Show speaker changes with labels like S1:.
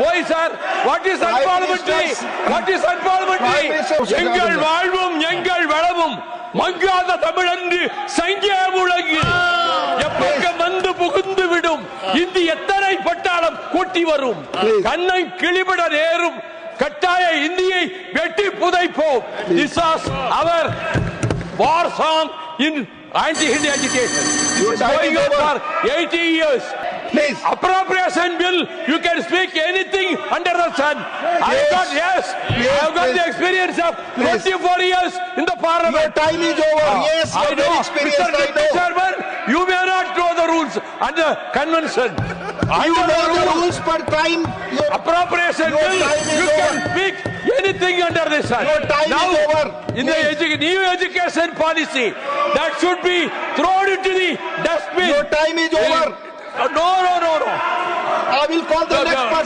S1: Why, sir? What is unparliamentary? What is unparliamentary? எங்கள் வாழ்வும் எங்கள் வளமும் மங்காத தமிழன்று சங்கே முழங்கு எப்பக்கம் வந்து புகுந்து விடும் இந்தி எத்தனை பட்டாளம் கூட்டி வரும் கண்ணை கிளிபட நேரும் கட்டாய இந்தியை வெட்டி புதைப்போம். This was our war song in anti-Hindi agitation. It's going on for 80 years.
S2: Please.
S1: Appropriation bill, you can speak anything under the sun. I got, yes, I have got the experience of 24 years in the parliament.
S2: Your time is over. Yes,
S1: I
S2: you're
S1: know.
S2: very experienced.
S1: Mr.
S2: I know.
S1: Chairman, you may not know the rules and the convention.
S2: You know the rules per time.
S1: Appropriation
S2: Your
S1: bill,
S2: time is
S1: you can
S2: over.
S1: speak anything under the sun.
S2: Your time
S1: now,
S2: is over.
S1: In the new education policy, that should be thrown into the dustbin.
S2: Your time is over.
S1: No.
S2: I will call the next person.